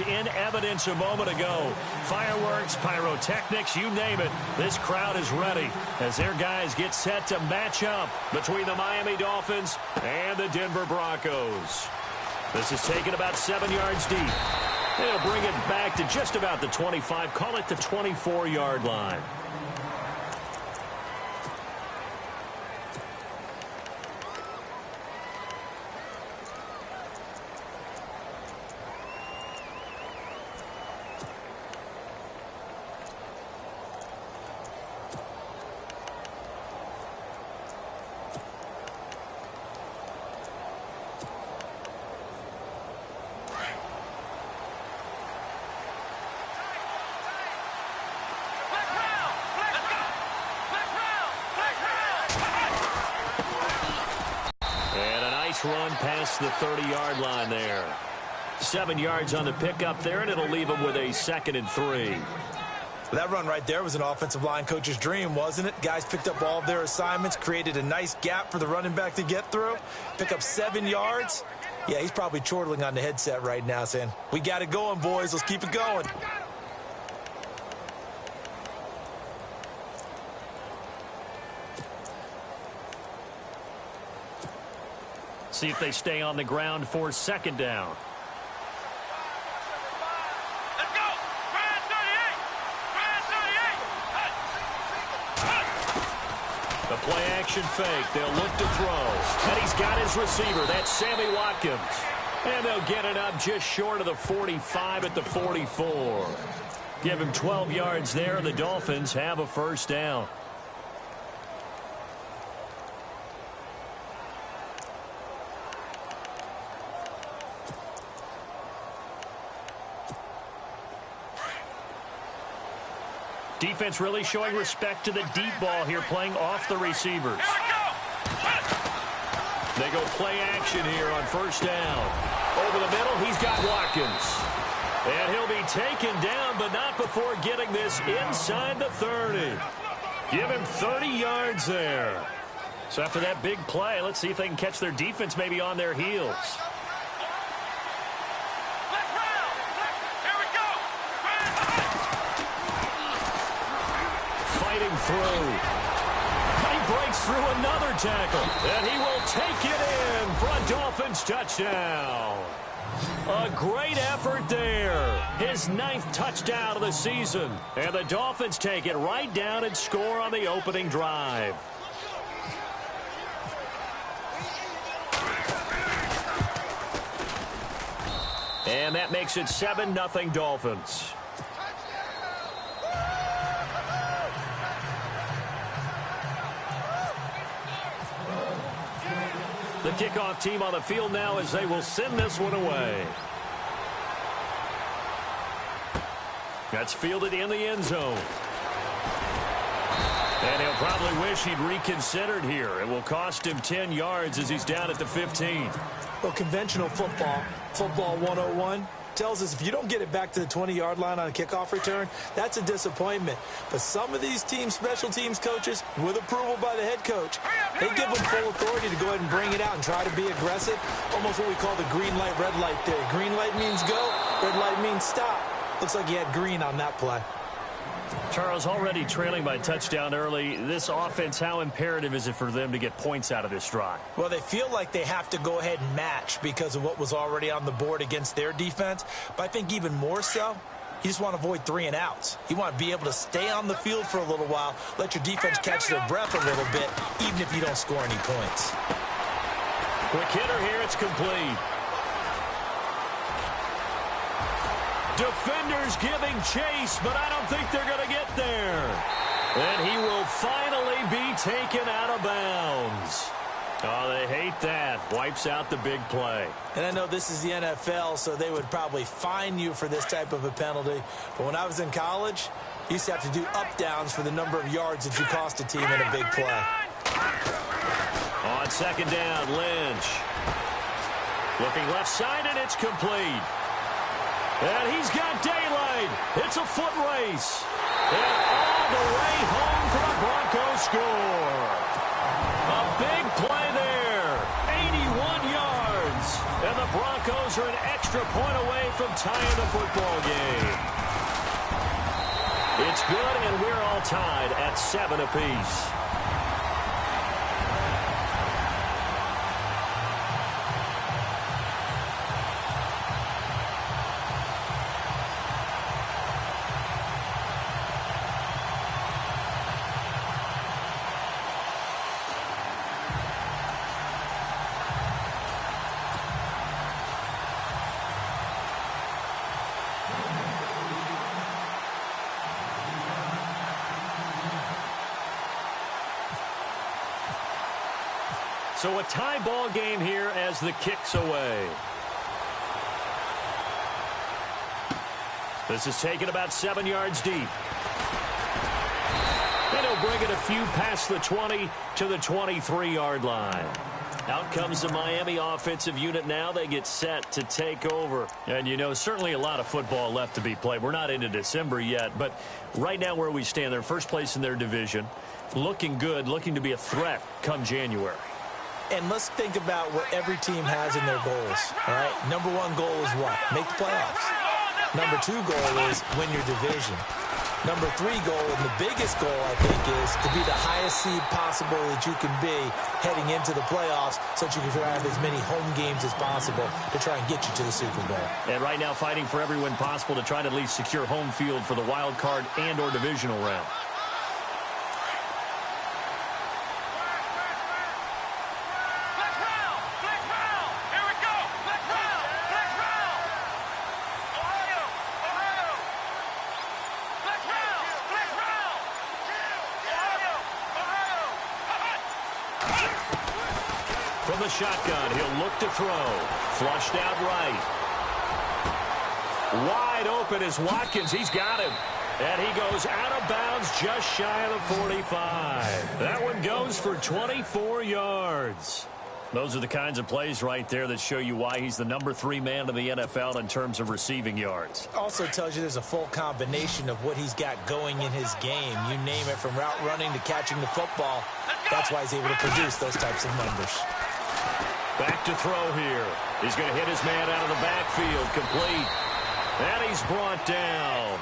in evidence a moment ago. Fireworks, pyrotechnics, you name it. This crowd is ready as their guys get set to match up between the Miami Dolphins and the Denver Broncos. This is taken about 7 yards deep. They'll bring it back to just about the 25, call it the 24-yard line. Run past the 30-yard line there. 7 yards on the pickup there, and it'll leave them with a 2nd and 3. That run right there was an offensive line coach's dream, wasn't it? Guys picked up all of their assignments, created a nice gap for the running back to get through, pick up 7 yards. Yeah, he's probably chortling on the headset right now saying, we got it going, boys. Let's keep it going. See if they stay on the ground for 2nd down. Let's go! Brad 38! Brad 38! The play-action fake. They'll look to throw. And he's got his receiver. That's Sammy Watkins. And they'll get it up just short of the 45 at the 44. Give him 12 yards there, and the Dolphins have a 1st down. Defense really showing respect to the deep ball here, playing off the receivers. They go play action here on 1st down. Over the middle, he's got Watkins. And he'll be taken down, but not before getting this inside the 30. Give him 30 yards there. So after that big play, let's see if they can catch their defense maybe on their heels. Through. He breaks through another tackle, and he will take it in for a Dolphins touchdown. A great effort there. His 9th touchdown of the season, and the Dolphins take it right down and score on the opening drive. And that makes it 7-0 Dolphins. The kickoff team on the field now as they will send this one away. That's fielded in the end zone. And he'll probably wish he'd reconsidered here. It will cost him 10 yards as he's down at the 15. Well, conventional football 101, tells us if you don't get it back to the 20-yard line on a kickoff return, that's a disappointment. But some of these teams, special teams coaches, with approval by the head coach, they give them full authority to go ahead and bring it out and try to be aggressive. Almost what we call the green light, red light theory. Green light means go, red light means stop. Looks like he had green on that play. Charles, already trailing by touchdown early. This offense, how imperative is it for them to get points out of this drive? Well, they feel like they have to go ahead and match because of what was already on the board against their defense. But I think even more so, you just want to avoid 3 and outs. You want to be able to stay on the field for a little while, let your defense catch their breath a little bit, even if you don't score any points. Quick hitter here, it's complete. Defenders giving chase, but I don't think they're going to get there. And he will finally be taken out of bounds. Oh, they hate that. Wipes out the big play. And I know this is the NFL, so they would probably fine you for this type of a penalty. But when I was in college, you used to have to do up-downs for the number of yards that you cost a team in a big play. On 2nd down, Lynch. Looking left side, and it's complete. And he's got daylight. It's a foot race. And all the way home for the Broncos score. A big play there. 81 yards. yards. And the Broncos are an extra point away from tying the football game. It's good, and we're all tied at 7 apiece. So a tie ball game here as the kick's away. This is taken about 7 yards deep. And he'll bring it a few past the 20 to the 23-yard line. Out comes the Miami offensive unit now. They get set to take over. And, you know, certainly a lot of football left to be played. We're not into December yet, but right now where we stand, they're first place in their division. Looking good, looking to be a threat come January. And let's think about what every team has in their goals, all right? Number one goal is what? Make the playoffs. Number two goal is win your division. Number three goal, and the biggest goal, I think, is to be the highest seed possible that you can be heading into the playoffs so that you can have as many home games as possible to try and get you to the Super Bowl. And right now fighting for every win possible to try to at least secure home field for the wild card and or divisional round. From the shotgun, he'll look to throw. Flushed out right. Wide open is Watkins. He's got him. And he goes out of bounds just shy of the 45. That one goes for 24 yards. Those are the kinds of plays right there that show you why he's the number 3 man in the NFL in terms of receiving yards. Also tells you there's a full combination of what he's got going in his game. You name it, from route running to catching the football. That's why he's able to produce those types of numbers. Back to throw here. He's going to hit his man out of the backfield. Complete. And he's brought down.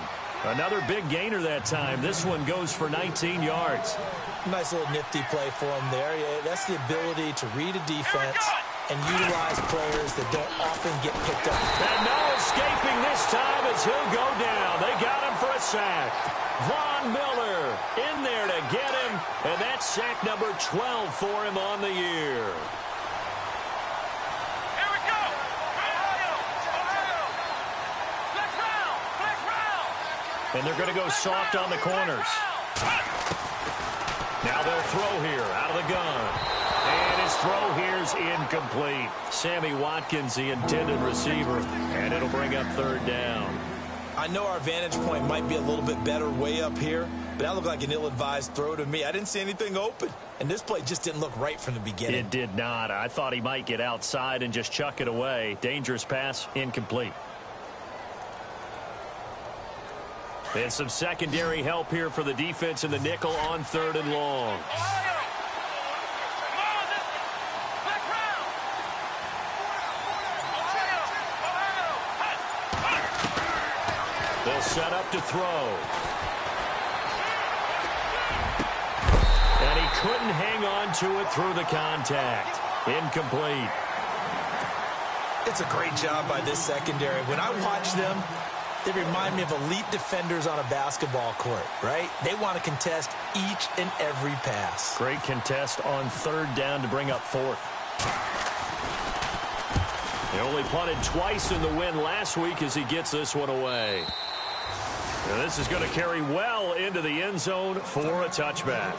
Another big gainer that time. This one goes for 19 yards. Nice little nifty play for him there. Yeah, that's the ability to read a defense and utilize players that don't often get picked up. And no escaping this time as he'll go down. They got him for a sack. Von Miller in there to get him. And that's sack number 12 for him on the year. And they're going to go soft on the corners. Now they'll throw here out of the gun. And his throw here's incomplete. Sammy Watkins, the intended receiver. And it'll bring up third down. I know our vantage point might be a little bit better way up here, but that looked like an ill-advised throw to me. I didn't see anything open. And this play just didn't look right from the beginning. It did not. I thought he might get outside and just chuck it away. Dangerous pass, incomplete. And some secondary help here for the defense in the nickel on 3rd and long. They'll set up to throw. And he couldn't hang on to it through the contact. Incomplete. It's a great job by this secondary. When I watch them, they remind me of elite defenders on a basketball court, right? They want to contest each and every pass. Great contest on 3rd down to bring up 4th. They only punted twice in the win last week as he gets this one away. And this is going to carry well into the end zone for a touchback.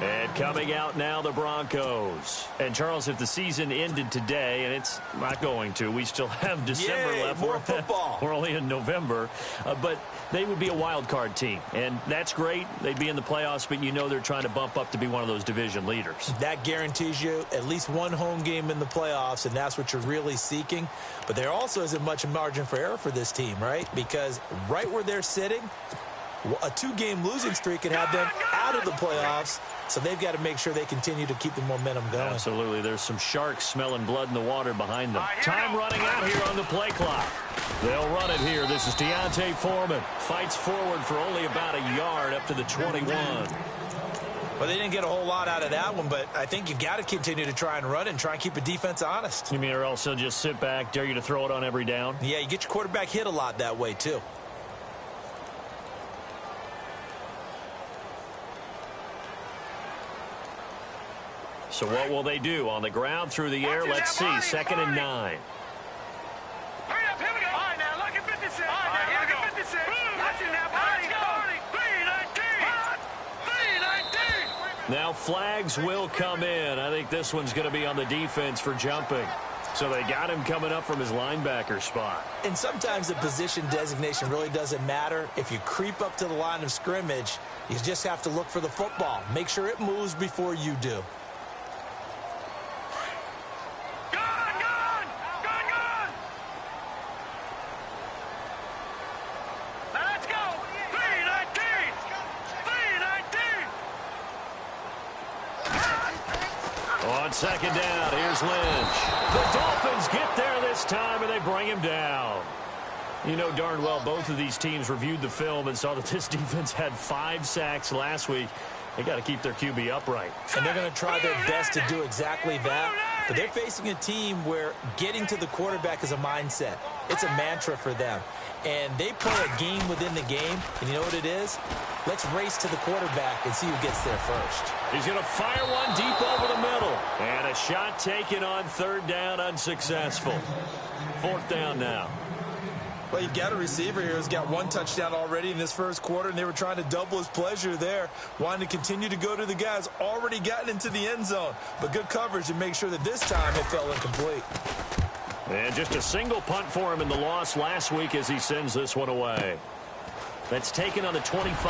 And coming out now, the Broncos. And, Charles, if the season ended today, and it's not going to, we still have December left. More football. We're only in November. But they would be a wild card team. And that's great. They'd be in the playoffs, but you know they're trying to bump up to be one of those division leaders. That guarantees you at least one home game in the playoffs, and that's what you're really seeking. But there also isn't much margin for error for this team, right? Because right where they're sitting, A 2-game losing streak could have them out of the playoffs, so they've got to make sure they continue to keep the momentum going. Absolutely. There's some sharks smelling blood in the water behind them. Time running out here on the play clock. They'll run it here. This is Deontay Foreman. Fights forward for only about a yard up to the 21. Well, they didn't get a whole lot out of that one, but I think you've got to continue to try and run it and try and keep the defense honest. You mean or else they'll just sit back, dare you to throw it on every down? Yeah, you get your quarterback hit a lot that way, too. So what will they do? On the ground, through the air, let's see. 2nd and 9. Hurry up, here we go. All right, now, look at 56. All right, now, look at 56. Watching that body. Let's go. 3-19. Now flags will come in. I think this one's going to be on the defense for jumping. So they got him coming up from his linebacker spot. And sometimes the position designation really doesn't matter. If you creep up to the line of scrimmage, you just have to look for the football. Make sure it moves before you do. On 2nd down, here's Lynch. The Dolphins get there this time, and they bring him down. You know darn well both of these teams reviewed the film and saw that this defense had 5 sacks last week. They got to keep their QB upright. And they're going to try their best to do exactly that. But they're facing a team where getting to the quarterback is a mindset. It's a mantra for them. And they play a game within the game. And you know what it is? Let's race to the quarterback and see who gets there first. He's going to fire one deep over the middle. And a shot taken on 3rd down, unsuccessful. 4th down now. Well, you've got a receiver here who's got 1 touchdown already in this first quarter, and they were trying to double his pleasure there, wanting to continue to go to the guys already gotten into the end zone. But good coverage to make sure that this time it fell incomplete. And just a single punt for him in the loss last week as he sends this one away. That's taken on the 25.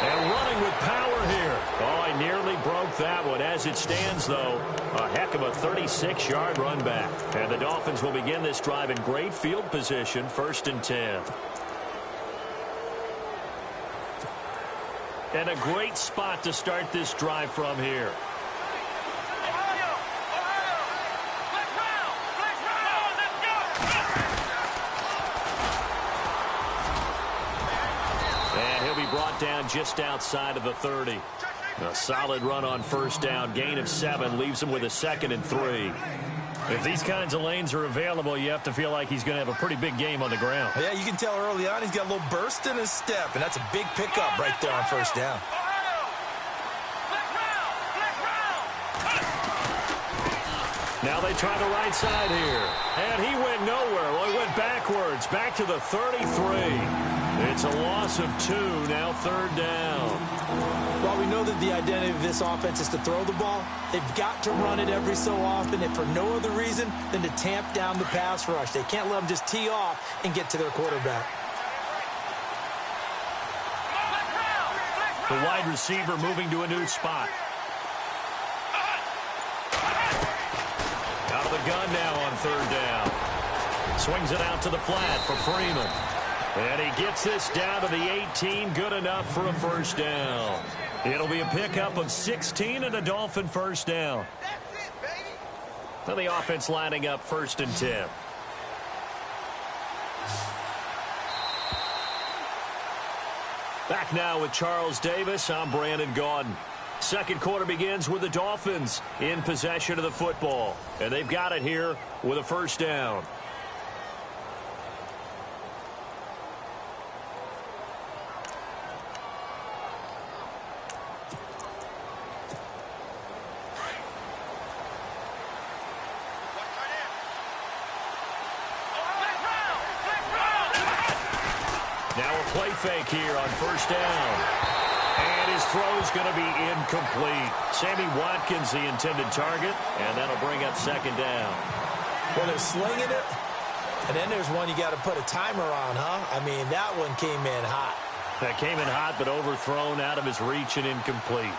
And running with power here. Oh, I nearly broke that one. As it stands, though, a heck of a 36-yard run back. And the Dolphins will begin this drive in great field position, 1st and 10. And a great spot to start this drive from here. And he'll be brought down just outside of the 30. A solid run on 1st down. Gain of 7 leaves him with a 2nd and 3. If these kinds of lanes are available, you have to feel like he's going to have a pretty big game on the ground. Yeah, you can tell early on he's got a little burst in his step, and that's a big pickup right there on 1st down. Now they try the right side here. And he went nowhere. Well, he went backwards, back to the 33. It's a loss of 2, now 3rd down. While we know that the identity of this offense is to throw the ball, they've got to run it every so often, and for no other reason than to tamp down the pass rush. They can't let them just tee off and get to their quarterback. The wide receiver moving to a new spot. Out of the gun now on 3rd down. Swings it out to the flat for Freeman. And he gets this down to the 18. Good enough for a 1st down. It'll be a pickup of 16 and a Dolphin 1st down. Now the offense lining up 1st and 10. Back now with Charles Davis. I'm Brandon Gaudin. Second quarter begins with the Dolphins in possession of the football. And they've got it here with a 1st down. Now a play fake here on 1st down. And his throw's going to be incomplete. Sammy Watkins, the intended target, and that'll bring up 2nd down. Well, they're slinging it, and then there's one you got to put a timer on, huh? I mean, that one came in hot. That came in hot, but overthrown out of his reach and incomplete.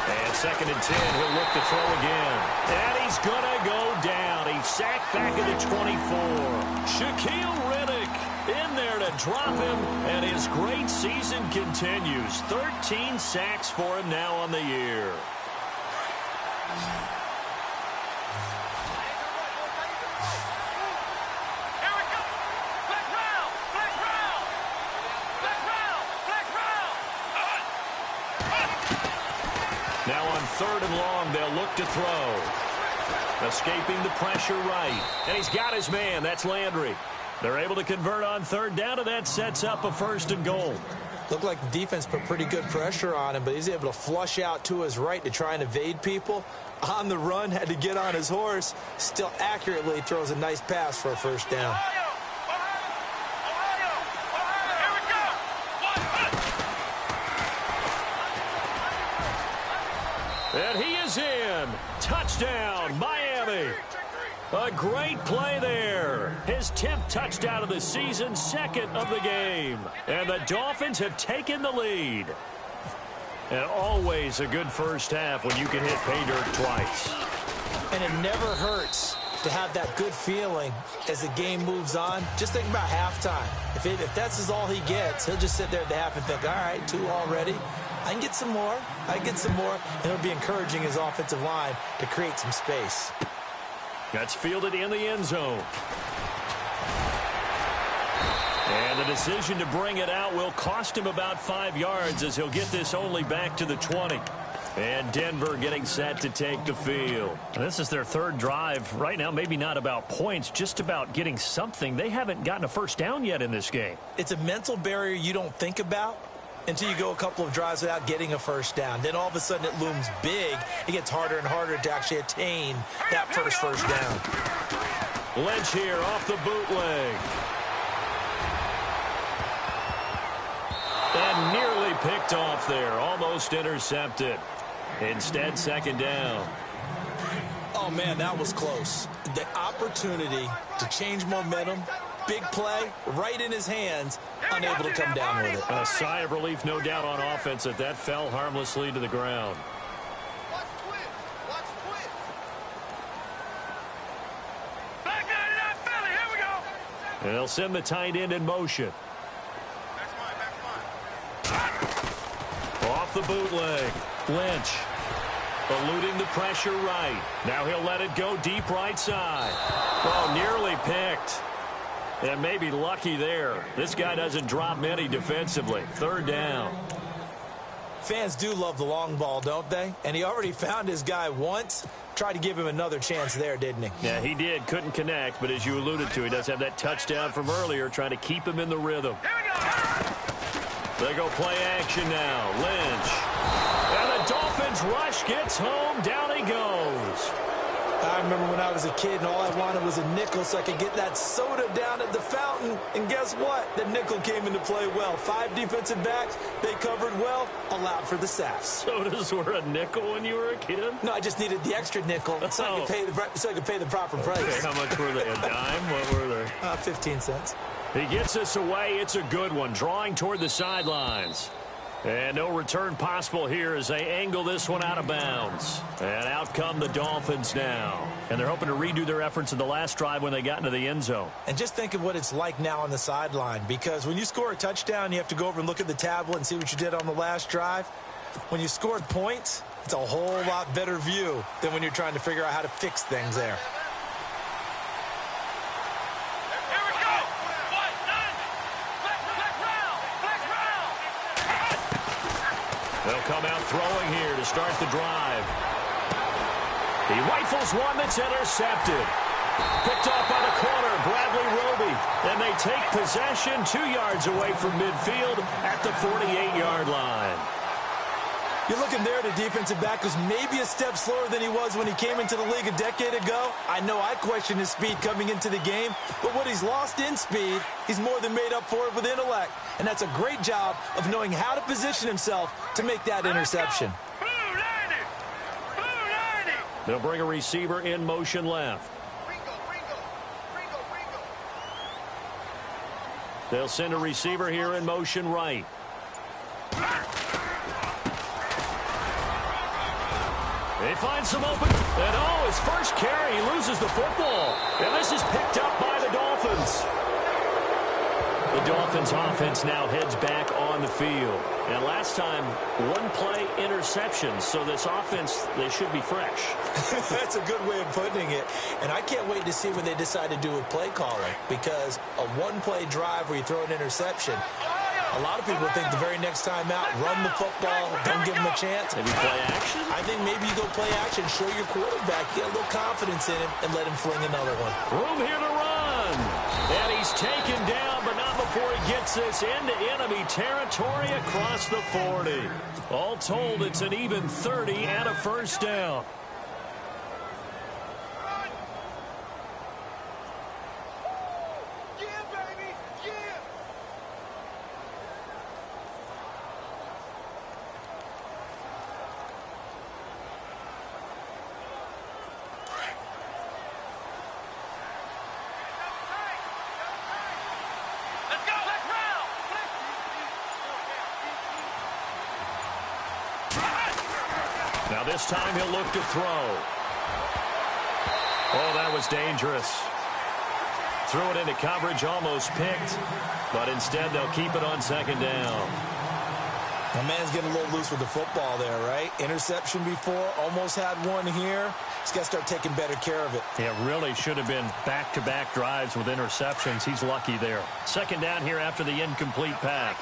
And 2nd and 10. He'll look to throw again. And he's going to go down. He's sacked back at the 24. Shaquille Riddick in there to drop him, and his great season continues. 13 sacks for him now on the year. Now on 3rd and long, they'll look to throw. Escaping the pressure right. And he's got his man. That's Landry. They're able to convert on 3rd down, and that sets up a 1st and goal. Looked like the defense put pretty good pressure on him, but he's able to flush out to his right to try and evade people. On the run, had to get on his horse. Still accurately throws a nice pass for a 1st down. And he is in. Touchdown, Miami. A great play there. His 10th touchdown of the season, 2nd of the game. And the Dolphins have taken the lead. And always a good first half when you can hit pay dirt twice. And it never hurts to have that good feeling as the game moves on. Just think about halftime. If that's all he gets, he'll just sit there at the half and think, all right, 2 already. I can get some more. I can get some more. And it'll be encouraging his offensive line to create some space. That's fielded in the end zone. And the decision to bring it out will cost him about 5 yards as he'll get this only back to the 20. And Denver getting set to take the field. This is their 3rd drive. Right now, maybe not about points, just about getting something. They haven't gotten a 1st down yet in this game. It's a mental barrier you don't think about until you go a couple of drives without getting a 1st down. Then all of a sudden it looms big. It gets harder and harder to actually attain that first down. Lynch here off the bootleg. And nearly picked off there. Almost intercepted. Instead, 2nd down. Oh, man, that was close. The opportunity to change momentum, big play, right in his hands, unable to come down with it. A sigh of relief, no doubt, on offense that fell harmlessly to the ground. And they'll send the tight end in motion. Off the bootleg. Lynch. Eluding the pressure right. Now he'll let it go deep right side. Oh, nearly picked. And maybe lucky there. This guy doesn't drop many defensively. 3rd down. Fans do love the long ball, don't they? And he already found his guy once. Tried to give him another chance there, didn't he? Yeah, he did. Couldn't connect, but as you alluded to, he does have that touchdown from earlier, trying to keep him in the rhythm. They go play action now. Lynch. And the Dolphins rush gets home. Down he goes. I remember when I was a kid and all I wanted was a nickel so I could get that soda down at the fountain. And guess what? The nickel came into play well. 5 defensive backs. They covered well. Allowed for the sacks. Sodas were a nickel when you were a kid? No, I just needed the extra nickel so I could pay the proper price. Okay, how much were they? A dime? What were they? 15 cents. He gets us away. It's a good one. Drawing toward the sidelines. And no return possible here as they angle this one out of bounds. And out come the Dolphins now. And they're hoping to redo their efforts in the last drive when they got into the end zone. And just think of what it's like now on the sideline. Because when you score a touchdown, you have to go over and look at the tablet and see what you did on the last drive. When you scored points, it's a whole lot better view than when you're trying to figure out how to fix things there. They'll come out throwing here to start the drive. He rifles one that's intercepted. Picked off by the corner, Bradley Roby. And they take possession 2 yards away from midfield at the 48-yard line. You're looking there at a defensive back who's maybe a step slower than he was when he came into the league a decade ago. I know I questioned his speed coming into the game, but what he's lost in speed, he's more than made up for it with intellect. And that's a great job of knowing how to position himself to make that interception. They'll bring a receiver in motion left. They'll send a receiver here in motion right. He finds some open. And his first carry, he loses the football. And this is picked up by the Dolphins. The Dolphins offense now heads back on the field. And last time, one play interception. So this offense, they should be fresh. That's a good way of putting it. And I can't wait to see what they decide to do with play calling. Because a one-play drive where you throw an interception, a lot of people think the very next time out, run the football, don't give him a chance. Maybe play action? I think maybe you go play action, show your quarterback, get a little confidence in him, and let him fling another one. Room here to run. And he's taken down, but not before he gets this into enemy territory across the 40. All told, it's an even 30 and a first down. Now this time he'll look to throw. Oh, that was dangerous. Threw it into coverage, almost picked. But instead they'll keep it on second down. My man's getting a little loose with the football there, right? Interception before, almost had one here. He's got to start taking better care of it. Yeah, really should have been back-to-back drives with interceptions. He's lucky there. Second down here after the incomplete pass.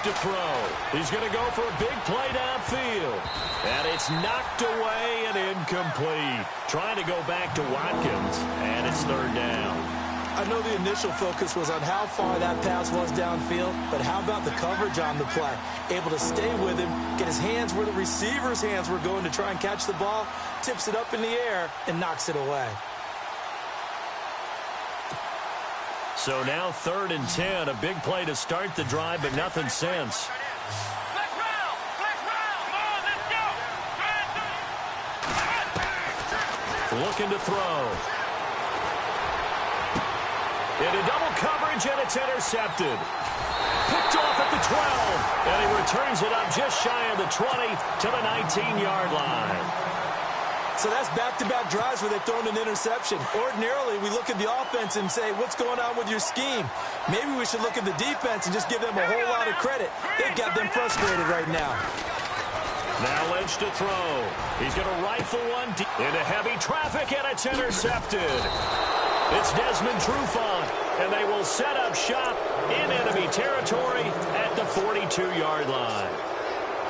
To throw. He's going to go for a big play downfield. And it's knocked away and incomplete. Trying to go back to Watkins. And it's third down. I know the initial focus was on how far that pass was downfield, but how about the coverage on the play? Able to stay with him, get his hands where the receiver's hands were going to try and catch the ball, tips it up in the air, and knocks it away. So now 3rd and 10, a big play to start the drive, but nothing since. Looking to throw. Into double coverage, and it's intercepted. Picked off at the 12, and he returns it up just shy of the 20 to the 19-yard line. So that's back-to-back drives where they've thrown an interception. Ordinarily, we look at the offense and say, what's going on with your scheme? Maybe we should look at the defense and just give them a whole lot of credit. They've got them frustrated right now. Now Lynch to throw. He's going to rifle one into heavy traffic, and it's intercepted. It's Desmond Trufant, and they will set up shop in enemy territory at the 42-yard line.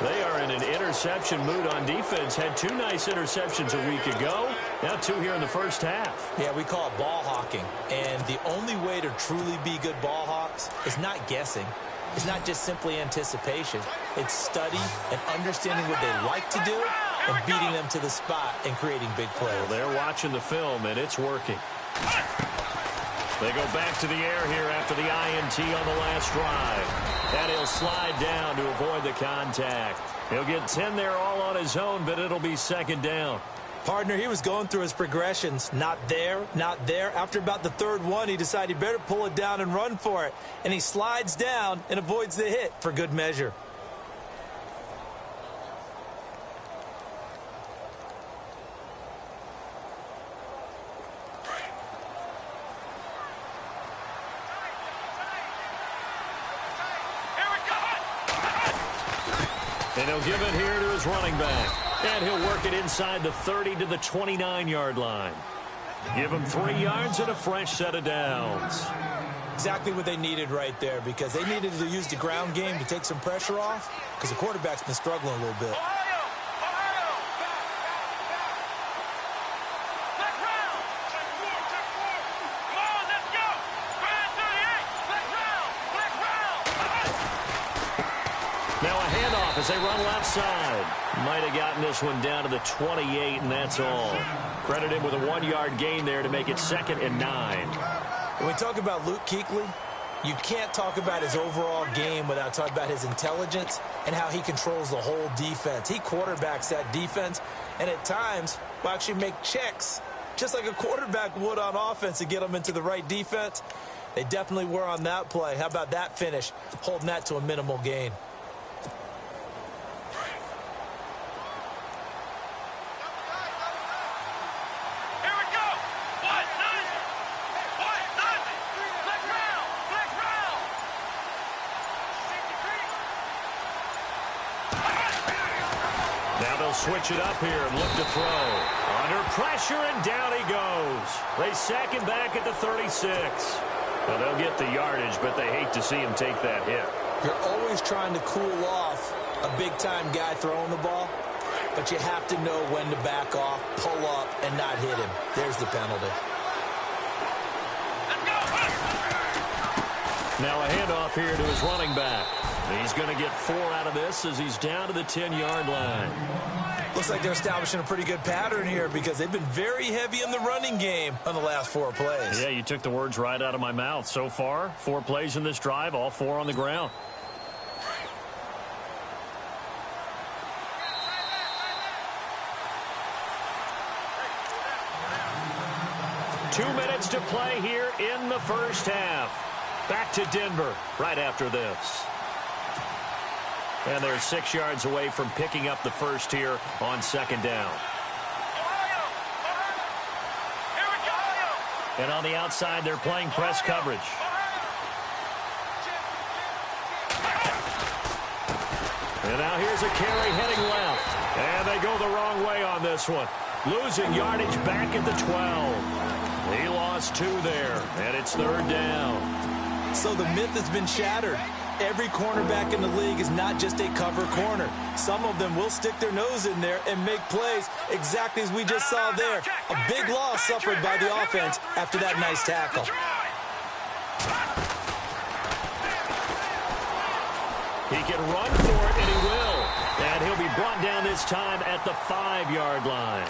They are in an interception mood on defense. Had 2 nice interceptions a week ago. Now 2 here in the first half. Yeah, we call it ball hawking. And the only way to truly be good ball hawks is not guessing. It's not just simply anticipation. It's study and understanding what they like to do and beating them to the spot and creating big plays. Well, they're watching the film, and it's working. They go back to the air here after the INT on the last drive. And he'll slide down to avoid the contact. He'll get 10 there all on his own, but it'll be second down. Partner, he was going through his progressions. Not there, not there. After about the 3rd one, he decided he better pull it down and run for it. And he slides down and avoids the hit for good measure. And he'll give it here to his running back. And he'll work it inside the 30 to the 29-yard line. Give him 3 yards and a fresh set of downs. Exactly what they needed right there, because they needed to use the ground game to take some pressure off, because the quarterback's been struggling a little bit. Now a handoff as they run left side. Might have gotten this one down to the 28, and that's all. Credit him with a 1-yard gain there to make it 2nd and 9. When we talk about Luke Kuechly, you can't talk about his overall game without talking about his intelligence and how he controls the whole defense. He quarterbacks that defense, and at times will actually make checks just like a quarterback would on offense to get them into the right defense. They definitely were on that play. How about that finish, holding that to a minimal gain? Now they'll switch it up here and look to throw. Under pressure, and down he goes. They sack him back at the 36. Well, they'll get the yardage, but they hate to see him take that hit. You're always trying to cool off a big-time guy throwing the ball, but you have to know when to back off, pull up, and not hit him. There's the penalty. Now a handoff here to his running back. He's going to get 4 out of this as he's down to the 10-yard line. Looks like they're establishing a pretty good pattern here because they've been very heavy in the running game on the last 4 plays. Yeah, you took the words right out of my mouth. So far, 4 plays in this drive, all 4 on the ground. Two minutes to play here in the first half. Back to Denver right after this. And they're 6 yards away from picking up the first here on second down. And on the outside, they're playing press coverage. And now here's a carry heading left. And they go the wrong way on this one. Losing yardage back at the 12. He lost 2 there, and it's third down. So the myth has been shattered. Every cornerback in the league is not just a cover corner. Some of them will stick their nose in there and make plays exactly as we just saw there. A big loss suffered by the offense after that nice tackle. He can run for it, and he will. And he'll be brought down this time at the 5-yard line.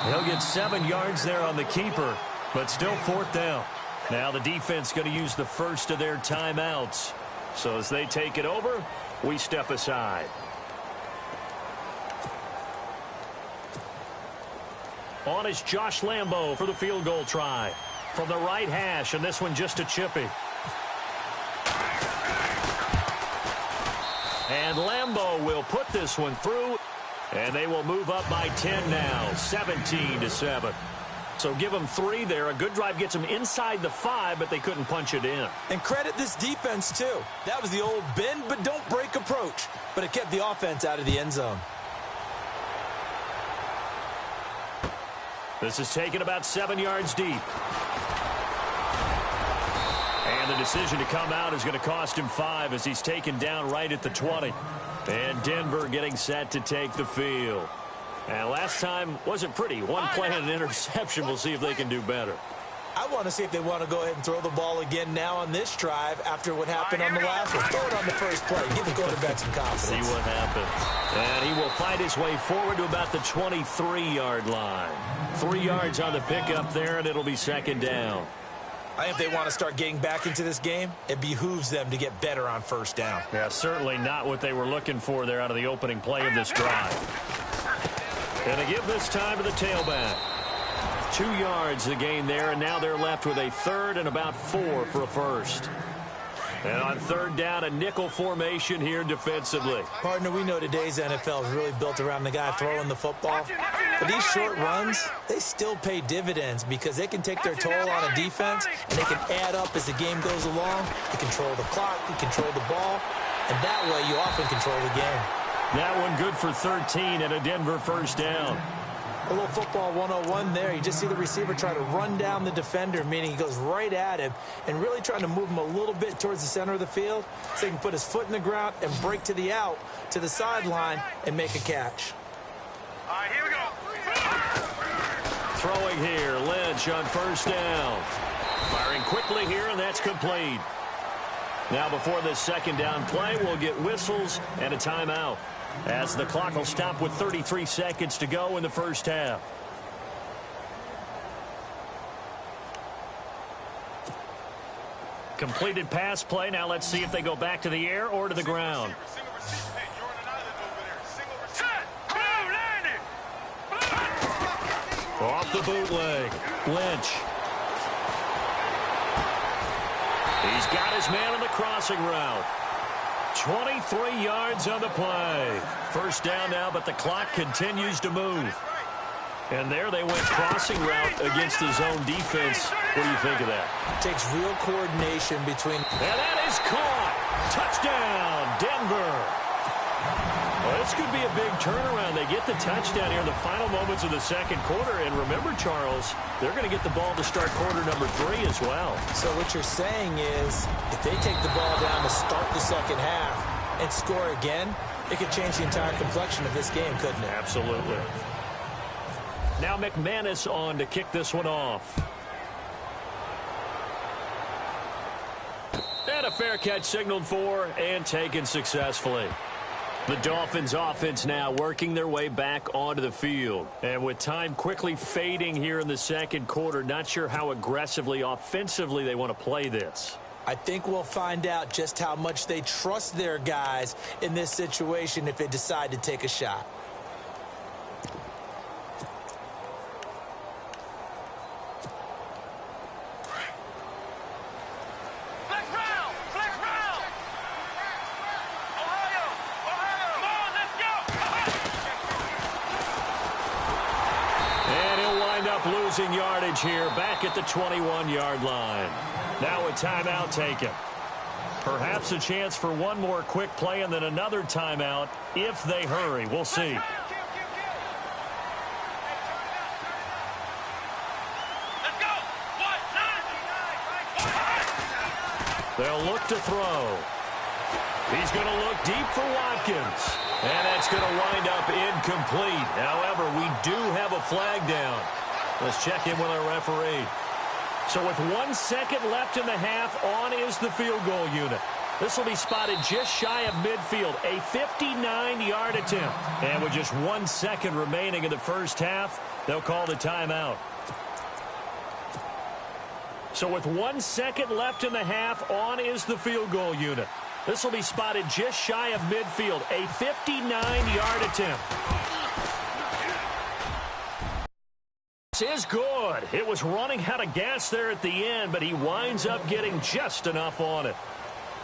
He'll get 7 yards there on the keeper, but still fourth down. Now the defense going to use the first of their timeouts. So as they take it over, we step aside. On is Josh Lambo for the field goal try. From the right hash, and this one just a chippy. And Lambo will put this one through, and they will move up by 10 now, 17-7. So give them 3 there. A good drive gets them inside the 5, but they couldn't punch it in. And credit this defense, too. That was the old bend but don't break approach, but it kept the offense out of the end zone. This is taken about 7 yards deep. And the decision to come out is going to cost him 5 as he's taken down right at the 20. And Denver getting set to take the field. And last time wasn't pretty. One play and an interception. We'll see if they can do better. I want to see if they want to go ahead and throw the ball again now on this drive after what happened on the last one. Throw it on the first play. Give the quarterback some confidence. See what happens. And he will fight his way forward to about the 23-yard line. 3 yards on the pickup there, and it'll be second down. I think if they want to start getting back into this game, it behooves them to get better on first down. Yeah, certainly not what they were looking for there out of the opening play of this drive. And they give this time to the tailback. 2 yards the gain there, and now they're left with a third and about 4 for a first. And on third down, a nickel formation here defensively. Partner, we know today's NFL is really built around the guy throwing the football. But these short runs, they still pay dividends because they can take their toll on a defense, and they can add up as the game goes along. They control the clock, they control the ball, and that way you often control the game. That one good for 13 and a Denver first down. A little football 101 there. You just see the receiver try to run down the defender, meaning he goes right at him and really trying to move him a little bit towards the center of the field so he can put his foot in the ground and break to the out, to the sideline, and make a catch. All right, here we go. Throwing here, Lynch on first down. Firing quickly here, and that's complete. Now before this second down play, we'll get whistles and a timeout, as the clock will stop with 33 seconds to go in the first half. Completed pass play. Now let's see if they go back to the air or to the ground. Off the bootleg. Lynch. He's got his man on the crossing route. 23 yards on the play. First down now, but the clock continues to move. And there they went crossing route against the zone defense. What do you think of that? Takes real coordination between. And that is caught. Touchdown, Denver. Well, this could be a big turnaround. They get the touchdown here in the final moments of the second quarter. And remember, Charles, they're going to get the ball to start quarter number 3 as well. So what you're saying is if they take the ball down to start the second half and score again, it could change the entire complexion of this game, couldn't it? Absolutely. Now McManus on to kick this one off. And a fair catch signaled for and taken successfully. The Dolphins offense now working their way back onto the field. And with time quickly fading here in the second quarter, not sure how aggressively, offensively they want to play this. I think we'll find out just how much they trust their guys in this situation if they decide to take a shot. Losing yardage here back at the 21-yard line. Now a timeout taken. Perhaps a chance for one more quick play and then another timeout if they hurry. We'll see. They'll look to throw. He's going to look deep for Watkins. And that's going to wind up incomplete. However, we do have a flag down. Let's check in with our referee. So with 1 second left in the half, on is the field goal unit. This will be spotted just shy of midfield, a 59-yard attempt. And with just 1 second remaining in the first half, they'll call the timeout. So with 1 second left in the half, on is the field goal unit. This will be spotted just shy of midfield, a 59-yard attempt. Is good. It was running out of gas there at the end, but he winds up getting just enough on it.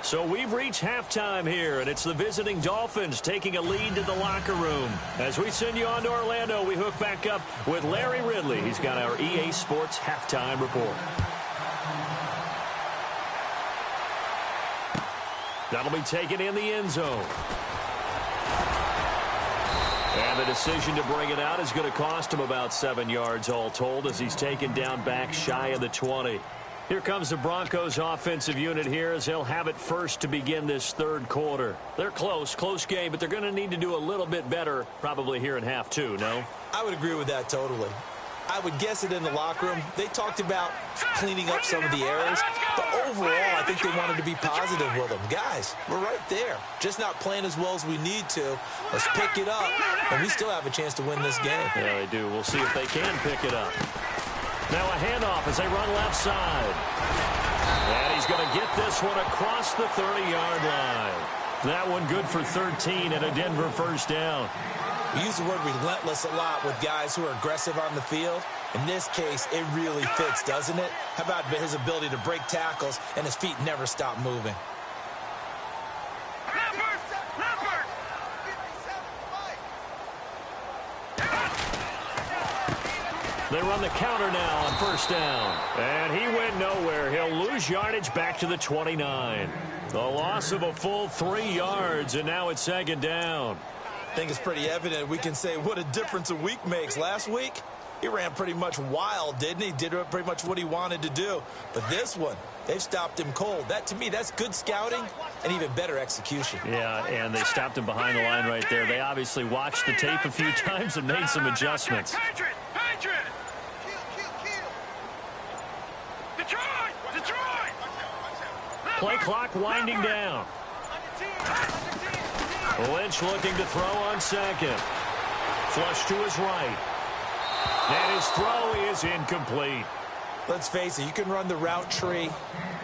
So we've reached halftime here, and it's the visiting Dolphins taking a lead to the locker room. As we send you on to Orlando, we hook back up with Larry Ridley. He's got our EA Sports halftime report. That'll be taken in the end zone. And the decision to bring it out is going to cost him about 7 yards all told as he's taken down back shy of the 20. Here comes the Broncos offensive unit here as they'll have it first to begin this third quarter. They're close game, but they're going to need to do a little bit better probably here in half 2, no? I would agree with that totally. I would guess it in the locker room. They talked about cleaning up some of the errors, but overall, I think they wanted to be positive with them. Guys, we're right there. Just not playing as well as we need to. Let's pick it up, and we still have a chance to win this game. Yeah, they do. We'll see if they can pick it up. Now a handoff as they run left side. And he's going to get this one across the 30-yard line. That one good for 13 and a Denver first down. We use the word relentless a lot with guys who are aggressive on the field. In this case, it really fits, doesn't it? How about his ability to break tackles and his feet never stop moving? They run the counter now on first down. And he went nowhere. He'll lose yardage back to the 29. The loss of a full 3 yards, and now it's second down. I think it's pretty evident. We can say what a difference a week makes. Last week, he ran pretty much wild, didn't he? Did pretty much what he wanted to do. But this one, they've stopped him cold. That, to me, that's good scouting and even better execution. Yeah, and they stopped him behind the line right there. They obviously watched the tape a few times and made some adjustments. Play clock winding down. Lynch looking to throw on second. Flush to his right. And his throw is incomplete. Let's face it, you can run the route tree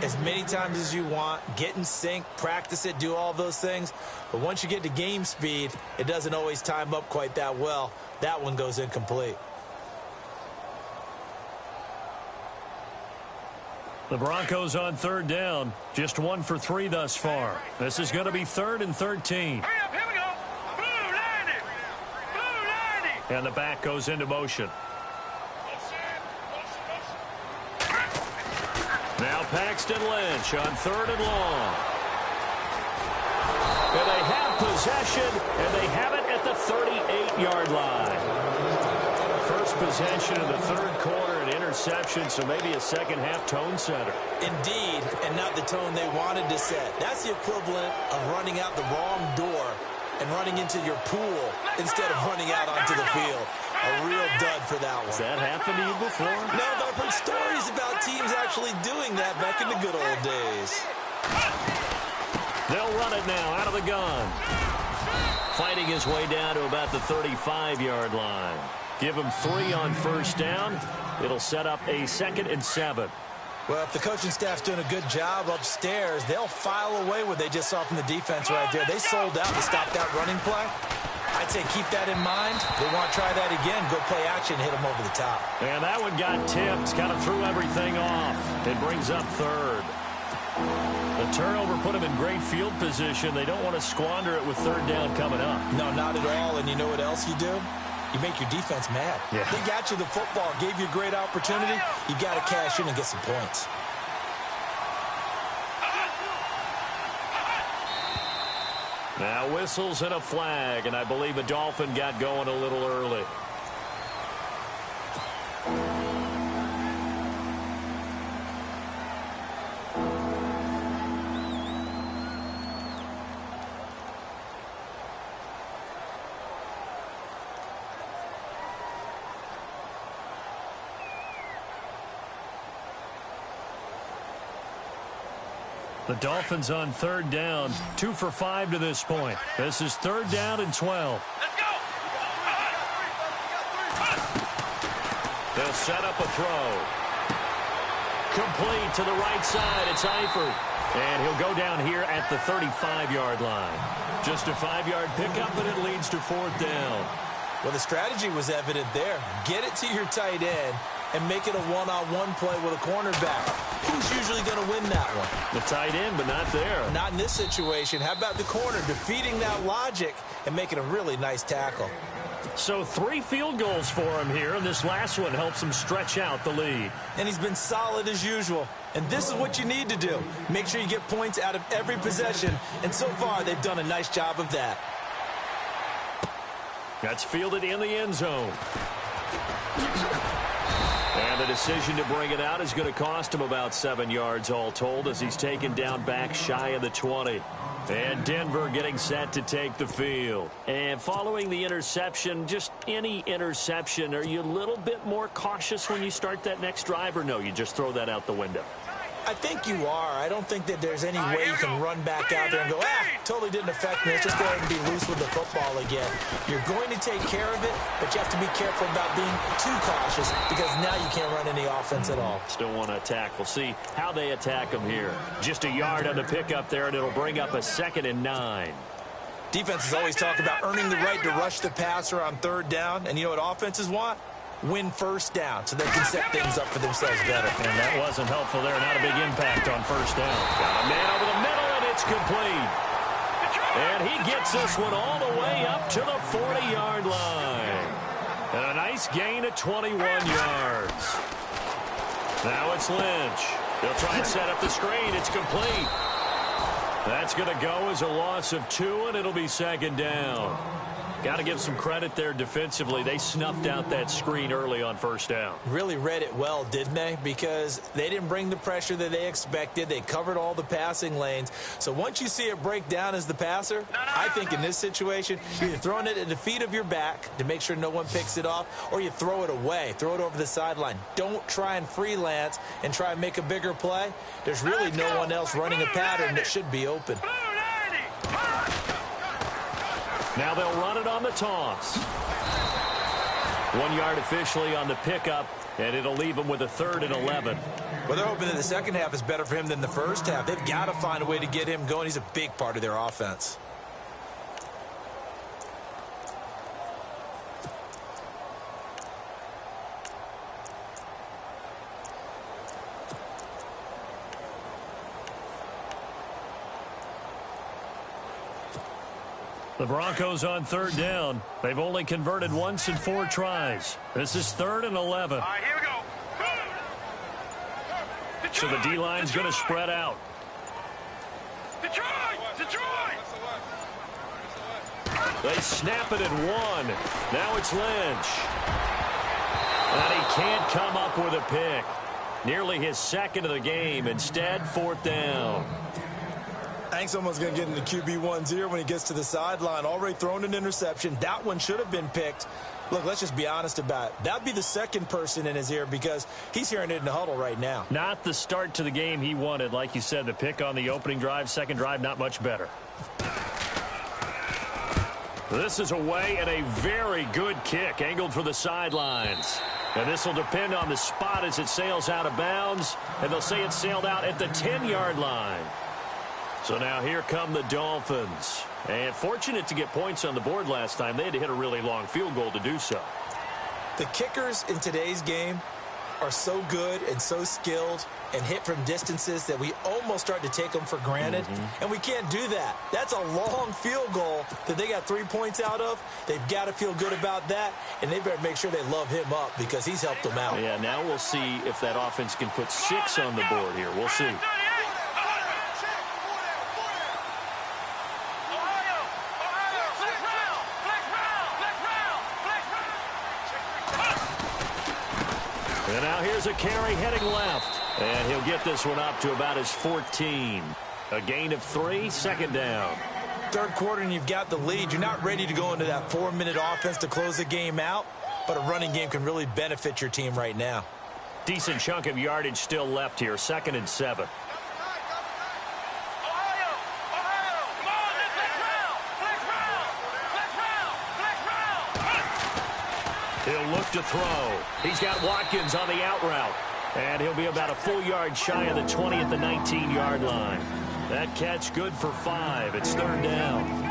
as many times as you want, get in sync, practice it, do all those things. But once you get to game speed, it doesn't always time up quite that well. That one goes incomplete. The Broncos on third down. Just 1 for 3 thus far. This is going to be 3rd and 13. Hurry up, here we go. Blue 90. Blue 90. And the back goes into motion. Now Paxton Lynch on 3rd and long. And they have possession, and they have it at the 38-yard line. First possession of the third quarter, an interception, so maybe a second-half tone setter. Indeed, and not the tone they wanted to set. That's the equivalent of running out the wrong door and running into your pool instead of running out onto the field. A real dud for that one. Has that happened to you before? No, but I've heard stories about teams actually doing that back in the good old days. They'll run it now out of the gun. Fighting his way down to about the 35-yard line. Give him 3 on first down. It'll set up a 2nd and 7. Well, if the coaching staff's doing a good job upstairs, they'll file away what they just saw from the defense right there. They sold out to stop that running play. I'd say keep that in mind. They want to try that again. Go play action, hit them over the top. And that one got tipped. Kind of threw everything off. It brings up 3rd. The turnover put them in great field position. They don't want to squander it with 3rd down coming up. No, not at all. And you know what else you do? You make your defense mad. Yeah. They got you the football, gave you a great opportunity. You got to cash in and get some points. Now whistles and a flag, and I believe a Dolphin got going a little early. The Dolphins on 3rd down, 2 for 5 to this point. This is 3rd down and 12. Let's go. They'll set up a throw. Complete to the right side. It's Eifert. And he'll go down here at the 35-yard line. Just a 5-yard pickup, and it leads to 4th down. Well, the strategy was evident there. Get it to your tight end and make it a one-on-one play with a cornerback. Who's usually going to win that one? The tight end, but not there. Not in this situation. How about the corner defeating that logic and making a really nice tackle? So 3 field goals for him here, and this last one helps him stretch out the lead. And he's been solid as usual. And this is what you need to do. Make sure you get points out of every possession. And so far, they've done a nice job of that. That's fielded in the end zone. And the decision to bring it out is going to cost him about 7 yards all told as he's taken down back shy of the 20. And Denver getting set to take the field. And following the interception, just any interception, are you a little bit more cautious when you start that next drive, or no, you just throw that out the window? I think you are. I don't think that there's any way you can run back out there and go, totally didn't affect me. Let's just go ahead and be loose with the football again. You're going to take care of it, but you have to be careful about being too cautious because now you can't run any offense at all. Still want to attack. We'll see how they attack them here. Just a yard on the pickup there, and it'll bring up a 2nd and 9. Defenses always talk about earning the right to rush the passer on 3rd down, and you know what offenses want? Win first down so they can set things up for themselves better. And that wasn't helpful there. Not a big impact on first down. Got a man over the middle, and it's complete. And he gets this one all the way up to the 40-yard line. And a nice gain of 21 yards. Now it's Lynch. They'll try and set up the screen. It's complete. That's going to go as a loss of 2, and it'll be 2nd down. Got to give some credit there defensively. They snuffed out that screen early on first down. Really read it well, didn't they? Because they didn't bring the pressure that they expected. They covered all the passing lanes. So once you see it break down as the passer, I think in this situation, you're either throwing it at the feet of your back to make sure no one picks it off, or you throw it away. Throw it over the sideline. Don't try and freelance and try and make a bigger play. There's really no one else running a pattern that should be open. Now they'll run it on the toss. 1 yard officially on the pickup, and it'll leave him with a 3rd and 11. Well, they're hoping that the second half is better for him than the first half. They've got to find a way to get him going. He's a big part of their offense. The Broncos on third down. They've only converted once in 4 tries. This is 3rd and 11. All right, here we go. So the D-line's going to spread out. Detroit! They snap it at 1. Now it's Lynch. And he can't come up with a pick. Nearly his 2nd of the game. Instead, 4th down. I think someone's going to get into QB1's ear when he gets to the sideline. Already thrown an interception. That one should have been picked. Look, let's just be honest about it. That'd be the 2nd person in his ear because he's hearing it in the huddle right now. Not the start to the game he wanted. Like you said, the pick on the opening drive, 2nd drive, not much better. This is away and a very good kick angled for the sidelines. And this will depend on the spot as it sails out of bounds. And they'll say it sailed out at the 10-yard line. So now here come the Dolphins. And fortunate to get points on the board last time. They had to hit a really long field goal to do so. The kickers in today's game are so good and so skilled and hit from distances that we almost start to take them for granted. And we can't do that. That's a long field goal that they got 3 points out of. They've got to feel good about that, and they better make sure they love him up because he's helped them out. Yeah, now we'll see if that offense can put 6 on the board here. We'll see. And now here's a carry heading left. And he'll get this one up to about his 14. A gain of 3, 2nd down. 3rd quarter and you've got the lead. You're not ready to go into that 4-minute offense to close the game out, but a running game can really benefit your team right now. Decent chunk of yardage still left here. 2nd and 7. He'll look to throw. He's got Watkins on the out route. And he'll be about a full yard shy of the 20 at the 19-yard line. That catch good for 5. It's 3rd down.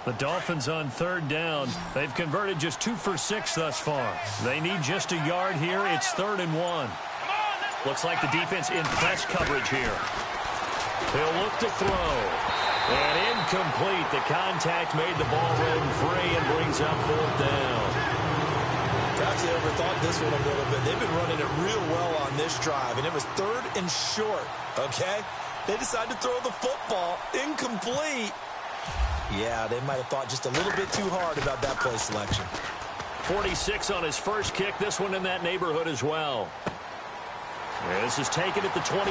The Dolphins on 3rd down. They've converted just 2 for 6 thus far. They need just a yard here. It's 3rd and 1. Looks like the defense in press coverage here. He'll look to throw. And incomplete. The contact made the ball run free and brings up 4th down. Perhaps they overthought this one a little bit. They've been running it real well on this drive, and it was 3rd and short, okay? They decided to throw the football. Incomplete. Yeah, they might have thought just a little bit too hard about that play selection. 46 on his first kick. This one in that neighborhood as well. And this is taken at the 23.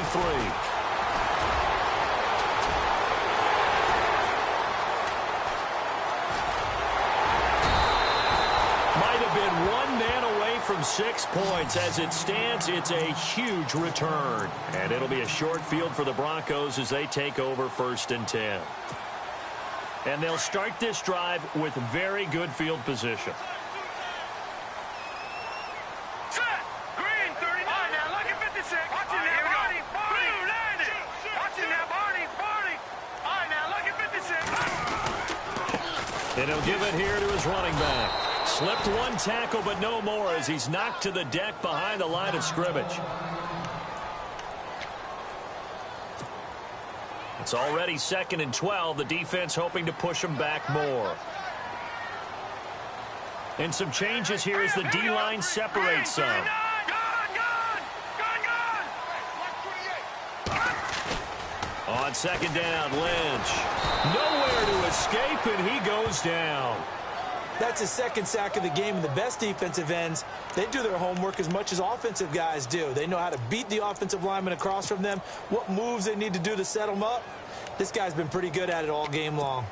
Might have been 1 man away from 6 points. As it stands, it's a huge return. And it'll be a short field for the Broncos as they take over 1st and 10. And they'll start this drive with very good field position. Set. Green, 30. All right, now, look at 56. Watch it now, Barney. Blue, 90. Watch it now, Barney. All right, now, look at 56. And he'll give it here to his running back. Slipped 1 tackle, but no more as he's knocked to the deck behind the line of scrimmage. It's already 2nd and 12. The defense hoping to push him back more. And some changes here as the D-line separates some. On 2nd down, Lynch. Nowhere to escape, and he goes down. That's his 2nd sack of the game, and the best defensive ends, they do their homework as much as offensive guys do. They know how to beat the offensive lineman across from them, what moves they need to do to set them up. This guy's been pretty good at it all game long.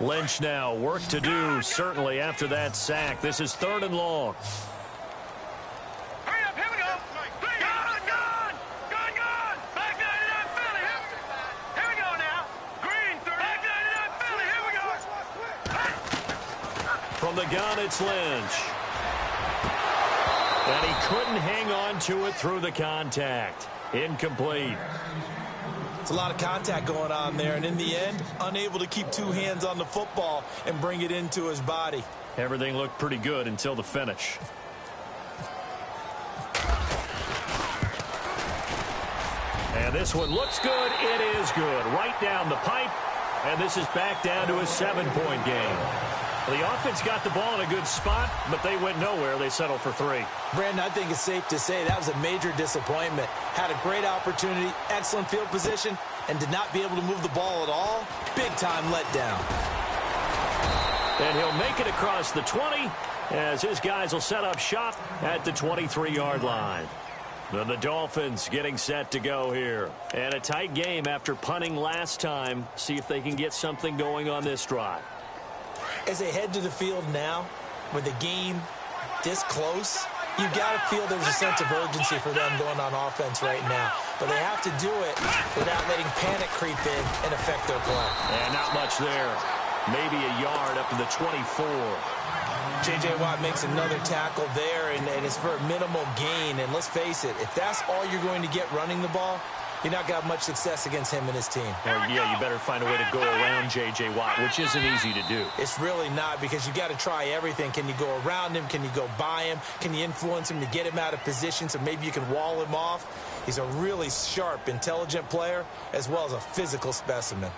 Lynch now, work to do, certainly after that sack. This is 3rd and long. Hurry up, here we go. Gone. Back 99 Philly. Here we go now. Green, 30. Back 99 Philly. Here we go. From the gun, it's Lynch. And he couldn't hang on to it through the contact. Incomplete. It's a lot of contact going on there, and in the end, unable to keep two hands on the football and bring it into his body. Everything looked pretty good until the finish. And this one looks good. It is good. Right down the pipe. And this is back down to a 7-point game. The offense got the ball in a good spot, but they went nowhere. They settled for 3. Brandon, I think it's safe to say that was a major disappointment. Had a great opportunity, excellent field position, and did not be able to move the ball at all. Big-time letdown. And he'll make it across the 20 as his guys will set up shop at the 23-yard line. The Dolphins getting set to go here. And a tight game after punting last time. See if they can get something going on this drive. As they head to the field now, with the game this close, you've got to feel there's a sense of urgency for them going on offense right now. But they have to do it without letting panic creep in and affect their play. And not much there. Maybe a yard up to the 24. J.J. Watt makes another tackle there, and it's for a minimal gain. And let's face it, if that's all you're going to get running the ball, you're not going to have much success against him and his team. Well, yeah, you better find a way to go around J.J. Watt, which isn't easy to do. It's really not, because you got to try everything. Can you go around him? Can you go by him? Can you influence him to get him out of position so maybe you can wall him off? He's a really sharp, intelligent player, as well as a physical specimen.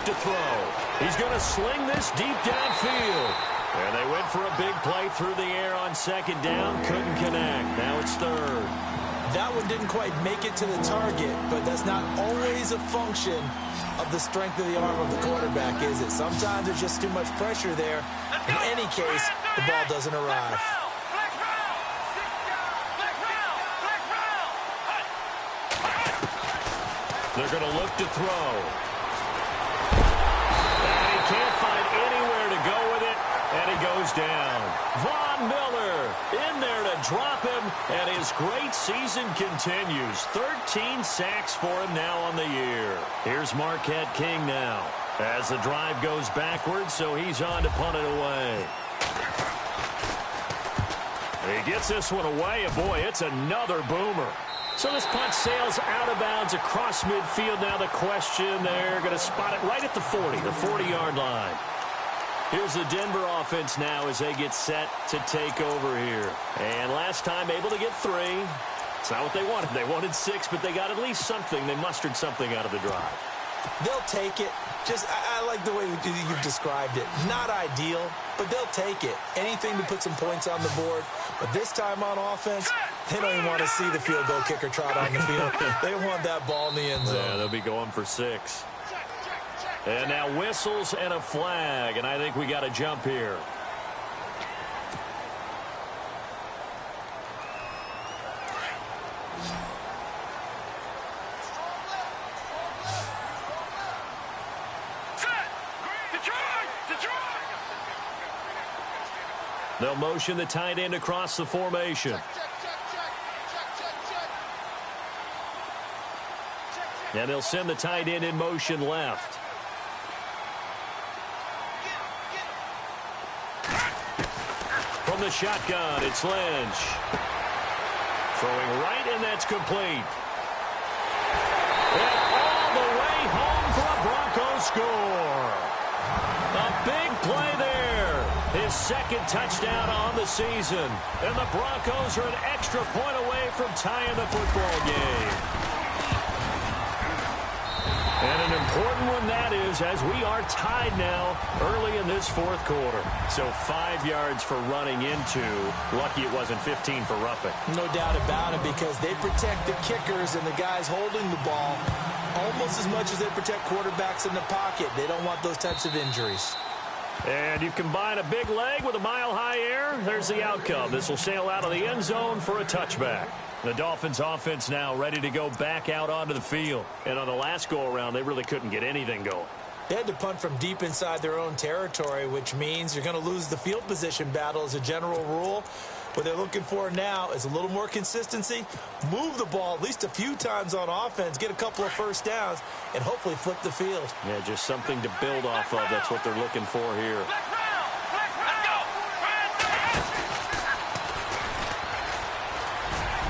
To throw. He's going to sling this deep downfield. And they went for a big play through the air on second down. Couldn't connect. Now it's third. That one didn't quite make it to the target, but that's not always a function of the strength of the arm of the quarterback, is it? Sometimes there's just too much pressure there. In any case, the ball doesn't arrive. They're going to look to throw. Can't find anywhere to go with it, and he goes down. Von Miller in there to drop him, and his great season continues. 13 sacks for him now on the year. Here's Marquette King now as the drive goes backwards, so he's on to punt it away. He gets this one away, and boy, it's another boomer. So this punt sails out of bounds across midfield. Now the question, they're going to spot it right at the 40, the 40-yard line. Here's the Denver offense now as they get set to take over here. And last time able to get 3. It's not what they wanted. They wanted 6, but they got at least something. They mustered something out of the drive. They'll take it. I like the way you've described it. Not ideal, but they'll take it. Anything to put some points on the board. But this time on offense, they don't even want to see the field goal kicker trot on the field. They want that ball in the end zone. Yeah, they'll be going for 6. And now whistles and a flag, and I think we got a jump here. They'll motion the tight end across the formation. And they'll send the tight end in motion left. From the shotgun, it's Lynch. Throwing right, and that's complete. And all the way home for a Broncos score. A big play there. His second touchdown on the season. And the Broncos are an extra point away from tying the football game. And an important one that is, as we are tied now early in this fourth quarter. So 5 yards for running into. Lucky it wasn't 15 for roughing. No doubt about it, because they protect the kickers and the guys holding the ball almost as much as they protect quarterbacks in the pocket. They don't want those types of injuries. And you combine a big leg with a mile-high air, there's the outcome. This will sail out of the end zone for a touchback. The Dolphins offense now ready to go back out onto the field. And on the last go-around, they really couldn't get anything going. They had to punt from deep inside their own territory, which means you're going to lose the field position battle as a general rule. What they're looking for now is a little more consistency, move the ball at least a few times on offense, get a couple of first downs, and hopefully flip the field. Yeah, just something to build off of. That's what they're looking for here.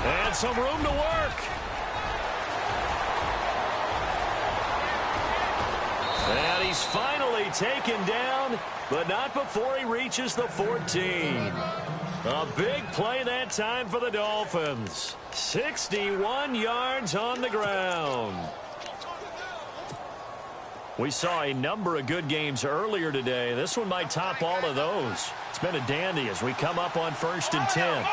And some room to work. And he's finally taken down, but not before he reaches the 14. A big play that time for the Dolphins. 61 yards on the ground. We saw a number of good games earlier today. This one might top all of those. It's been a dandy as we come up on 1st and 10.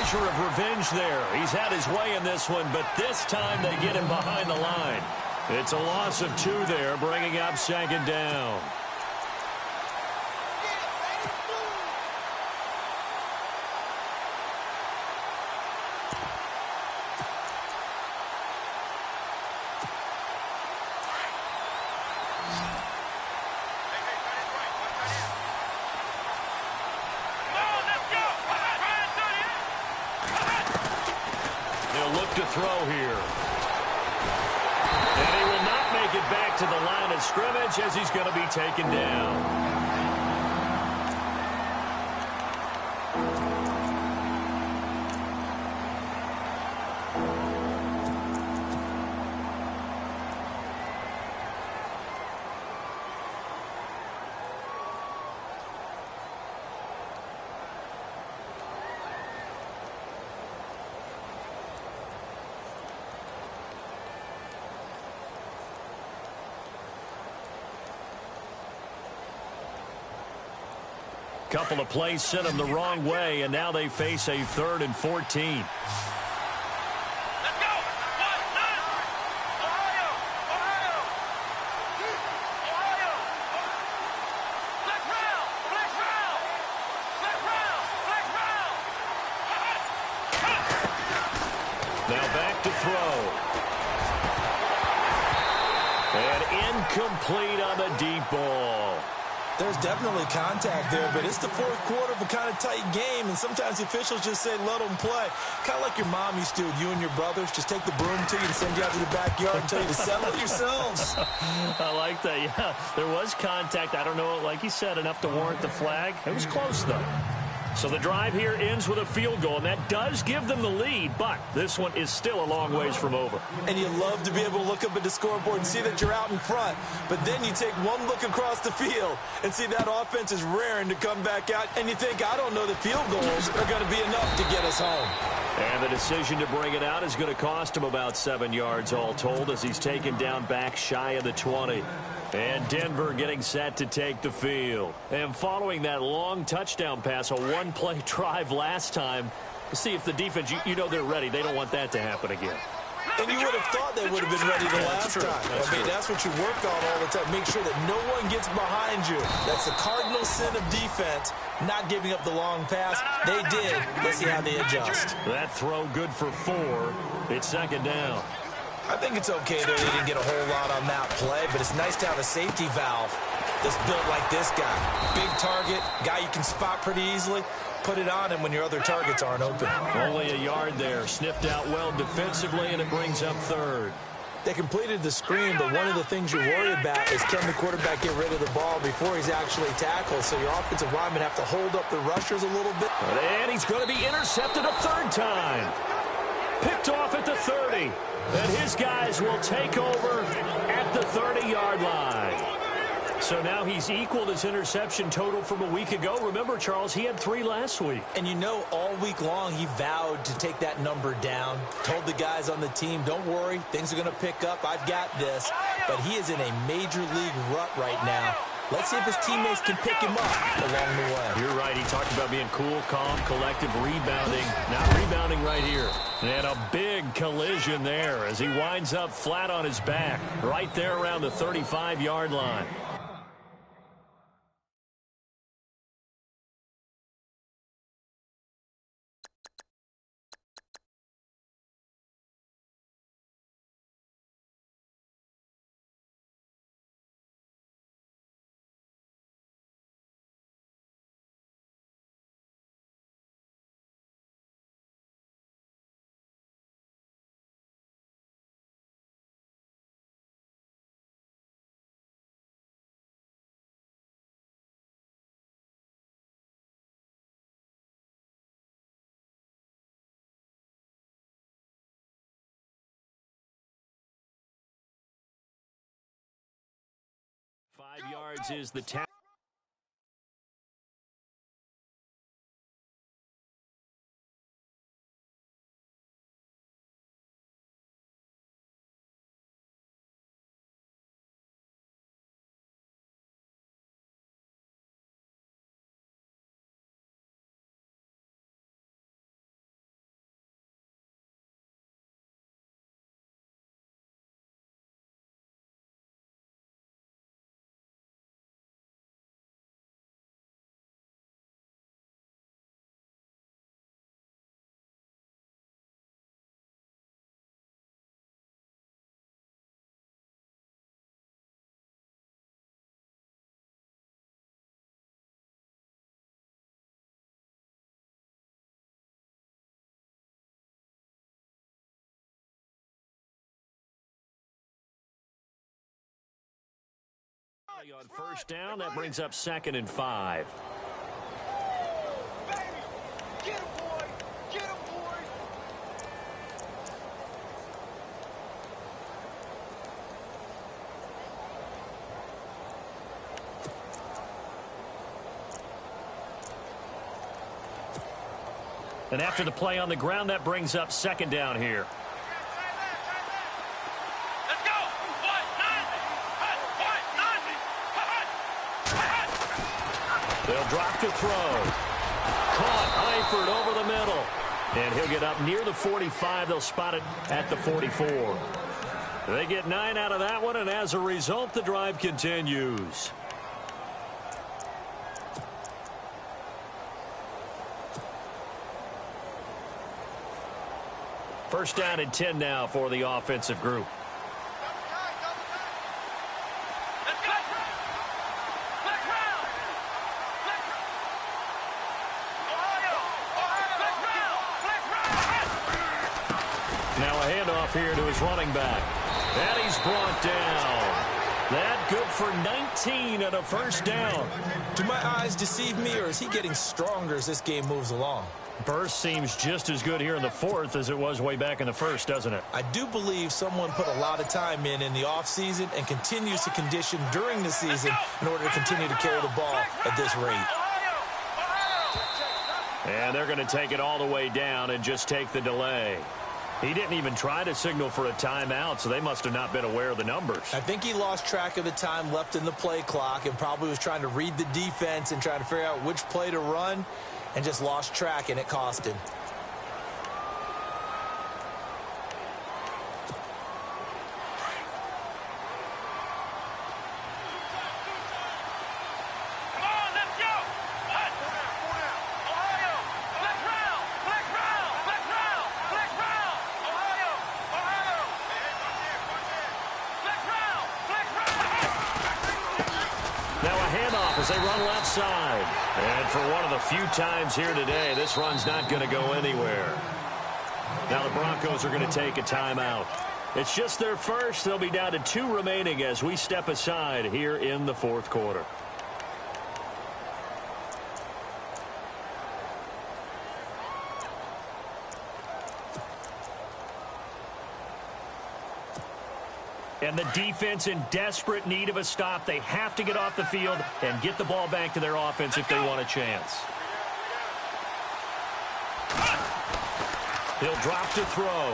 Of revenge there. He's had his way in this one, but this time they get him behind the line. It's a loss of 2 there, bringing up 2nd down. To throw here. And he will not make it back to the line of scrimmage as he's going to be taken down. Couple of plays sent them the wrong way, and now they face a 3rd and 14. Let's go! 1, 9! Ohio! Ohio! Ohio! Flex round! Flex round! Flex round! Flex round! Now back to throw. And incomplete on the deep ball. There's definitely contact there, but it's the 4th quarter of a kind of tight game, and sometimes the officials just say, let them play. Kind of like your mom used to with you and your brothers. Just take the broom to you and send you out to the backyard and tell you to settle it yourselves. I like that, yeah. There was contact. I don't know, like you said, enough to warrant the flag. It was close, though. So the drive here ends with a field goal, and that does give them the lead, but this one is still a long ways from over. And you love to be able to look up at the scoreboard and see that you're out in front, but then you take one look across the field and see that offense is raring to come back out, and you think, I don't know that field goals are going to be enough to get us home. And the decision to bring it out is going to cost him about 7 yards all told as he's taken down back shy of the 20. And Denver getting set to take the field. And following that long touchdown pass, a one-play drive last time, to see if the defense, you know they're ready. They don't want that to happen again. And you would have thought they would have been ready the last time. That's what you work on all the time. Make sure that no one gets behind you. That's the cardinal sin of defense, not giving up the long pass. They did. Let's see how they adjust. That throw good for 4. It's 2nd down. I think it's okay that they didn't get a whole lot on that play, but it's nice to have a safety valve that's built like this guy. Big target, guy you can spot pretty easily. Put it on him when your other targets aren't open. Only a yard there. Sniffed out well defensively, and it brings up 3rd. They completed the screen, but one of the things you worry about is can the quarterback get rid of the ball before he's actually tackled, so your offensive linemen have to hold up the rushers a little bit. And he's going to be intercepted a 3rd time. Picked off at the 30. And his guys will take over at the 30-yard line. So now he's equaled his interception total from a week ago. Remember, Charles, he had 3 last week. And you know, all week long he vowed to take that number down. Told the guys on the team, don't worry, things are going to pick up. I've got this. But he is in a major league rut right now. Let's see if his teammates can pick him up along the way. You're right. He talked about being cool, calm, collective, rebounding. Not rebounding right here. And a big collision there as he winds up flat on his back right there around the 35-yard line. yards is the tap. On first down, that brings up 2nd and 5. Baby, get him, boy. Get him, boy. And after the play on the ground, that brings up 2nd down here. Let's go. They'll drop to throw. Caught Eifert over the middle. And he'll get up near the 45. They'll spot it at the 44. They get 9 out of that one, and as a result, the drive continues. First down and 10 now for the offensive group. Now a handoff here to his running back. And he's brought down. That good for 19 and a first down. Do my eyes deceive me, or is he getting stronger as this game moves along? Burst seems just as good here in the 4th as it was way back in the 1st, doesn't it? I do believe someone put a lot of time in the offseason and continues to condition during the season in order to continue to carry the ball at this rate. And they're going to take it all the way down and just take the delay. He didn't even try to signal for a timeout, so they must have not been aware of the numbers. I think he lost track of the time left in the play clock and probably was trying to read the defense and trying to figure out which play to run and just lost track, and it cost him. As they run left side. And for one of the few times here today, this run's not going to go anywhere. Now the Broncos are going to take a timeout. It's just their first. They'll be down to 2 remaining as we step aside here in the 4th quarter. And the defense in desperate need of a stop. They have to get off the field and get the ball back to their offense if they want a chance. He'll drop to throw.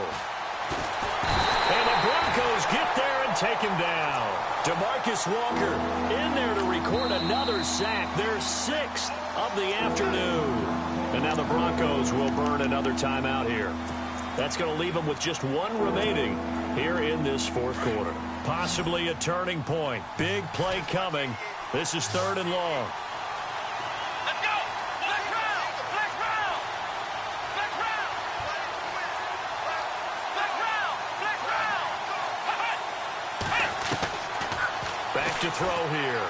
And the Broncos get there and take him down. DeMarcus Walker in there to record another sack. Their 6th of the afternoon. And now the Broncos will burn another timeout here. That's going to leave them with just 1 remaining here in this 4th quarter. Possibly a turning point. Big play coming. This is 3rd and long. Let's go! Black round! Black round! Black round! Black round! Black round! Back to throw here.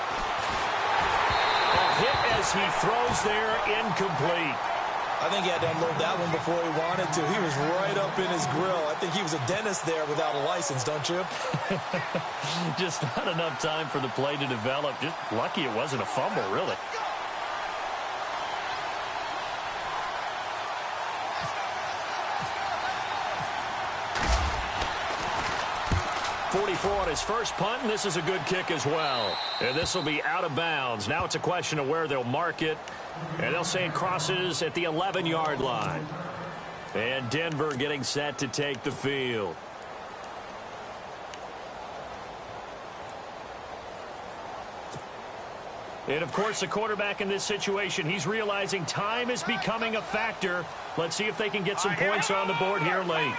A hit as he throws there, incomplete. I think he had to unload that one before he wanted to. He was right up in his grill. I think he was a dentist there without a license, don't you? Just not enough time for the play to develop. Just lucky it wasn't a fumble, really. 44 on his first punt, and this is a good kick as well. And this will be out of bounds. Now it's a question of where they'll mark it. And they'll say it crosses at the 11-yard line. And Denver getting set to take the field. And, of course, the quarterback in this situation, he's realizing time is becoming a factor. Let's see if they can get some points on the board here late.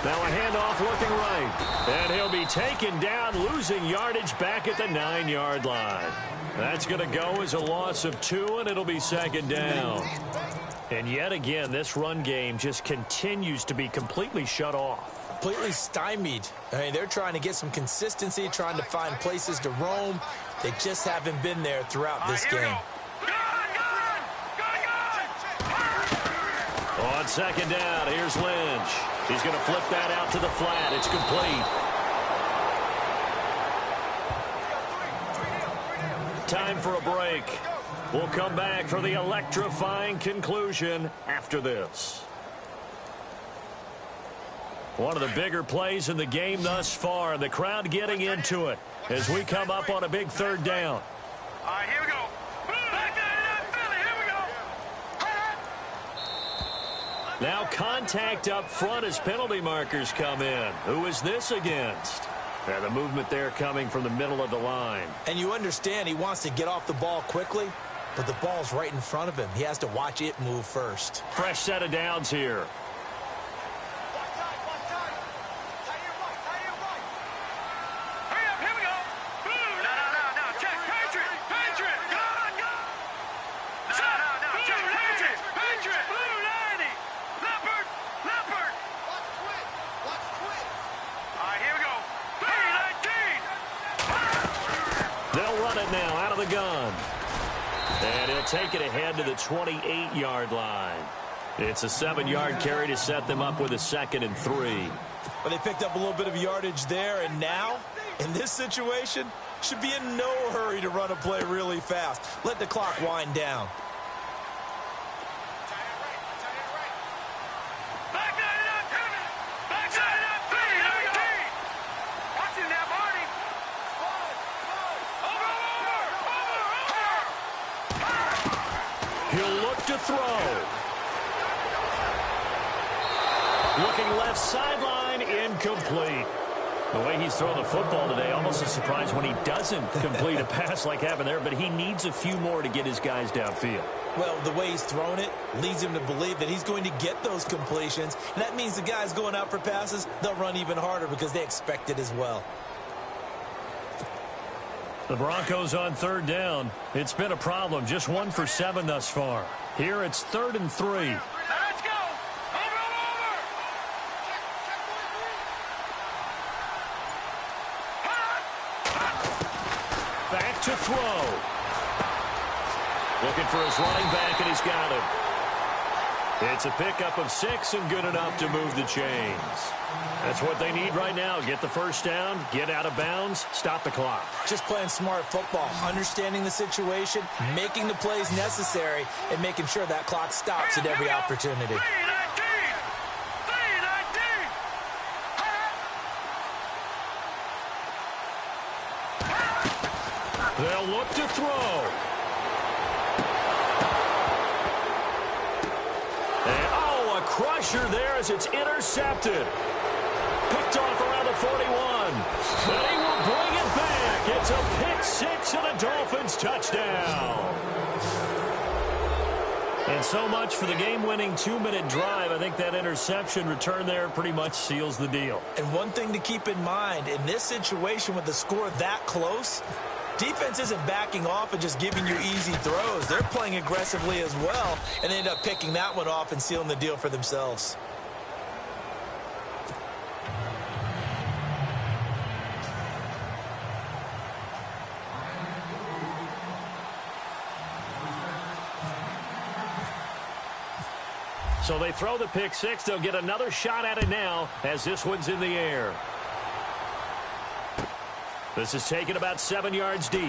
Now a handoff looking right. And he'll be taken down, losing yardage back at the 9-yard line. That's going to go as a loss of 2, and it'll be second down. And yet again, this run game just continues to be completely shut off. Completely stymied. I mean, they're trying to get some consistency, trying to find places to roam. They just haven't been there throughout this game. On second down, here's Lynch. He's going to flip that out to the flat. It's complete. Time for a break. We'll come back for the electrifying conclusion after this. One of the bigger plays in the game thus far, and the crowd getting into it as we come up on a big third down. All right, here we go. Back there, Philly, here we go. Now contact up front as penalty markers come in. Who is this against? And the movement there coming from the middle of the line. And you understand he wants to get off the ball quickly, but the ball's right in front of him. He has to watch it move first. Fresh set of downs here. Take it ahead to the 28-yard line. It's a 7-yard carry to set them up with a 2nd and 3. But they picked up a little bit of yardage there, and now, in this situation, should be in no hurry to run a play really fast. Let the clock wind down. Looking left sideline, incomplete. The way he's throwing the football today, almost a surprise when he doesn't complete a pass like happened there, but he needs a few more to get his guys downfield. Well, the way he's thrown it leads him to believe that he's going to get those completions. And that means the guys going out for passes, they'll run even harder because they expect it as well. The Broncos on third down. It's been a problem. Just 1 for 7 thus far. Here it's 3rd and 3. Let's go. Over. Back to throw. Looking for his running back, and he's got him. It's a pickup of 6 and good enough to move the chains. That's what they need right now. Get the first down, get out of bounds, stop the clock. Just playing smart football, understanding the situation, making the plays necessary, and making sure that clock stops at every opportunity. They'll look to throw. And, a crusher there as it's intercepted. Picked off around the 41. But he will bring it back. It's a pick 6 and a Dolphins touchdown. And so much for the game-winning 2-minute drive. I think that interception return there pretty much seals the deal. And one thing to keep in mind, in this situation with the score that close, defense isn't backing off and just giving you easy throws. They're playing aggressively as well, and they end up picking that one off and sealing the deal for themselves. So they throw the pick 6. They'll get another shot at it now as this one's in the air. This is taken about 7 yards deep.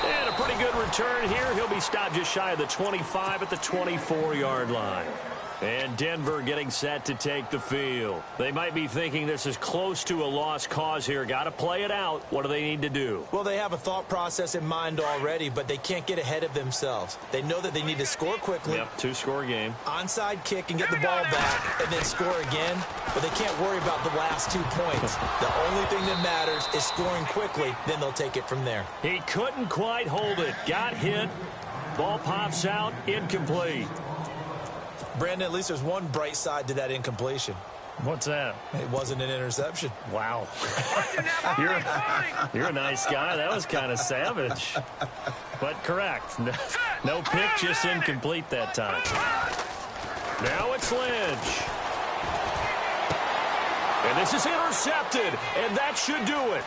And a pretty good return here. He'll be stopped just shy of the 25 at the 24-yard line. And Denver getting set to take the field. They might be thinking this is close to a lost cause here. Got to play it out. What do they need to do? Well, they have a thought process in mind already, but they can't get ahead of themselves. They know that they need to score quickly. Yep, two-score game. Onside kick and get the ball back and then score again, but they can't worry about the last 2 points. The only thing that matters is scoring quickly, then they'll take it from there. He couldn't quite hold it. Got hit. Ball pops out. Incomplete. Brandon, at least there's one bright side to that incompletion. What's that? It wasn't an interception. Wow. You're a nice guy. That was kind of savage. But correct. No pick, just incomplete that time. Now it's Lynch. And this is intercepted, and that should do it.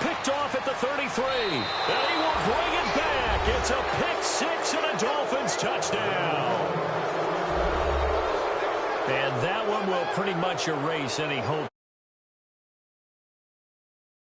Picked off at the 33. And he will bring it back. It's a pick six and a Dolphins touchdown. And that one will pretty much erase any hope.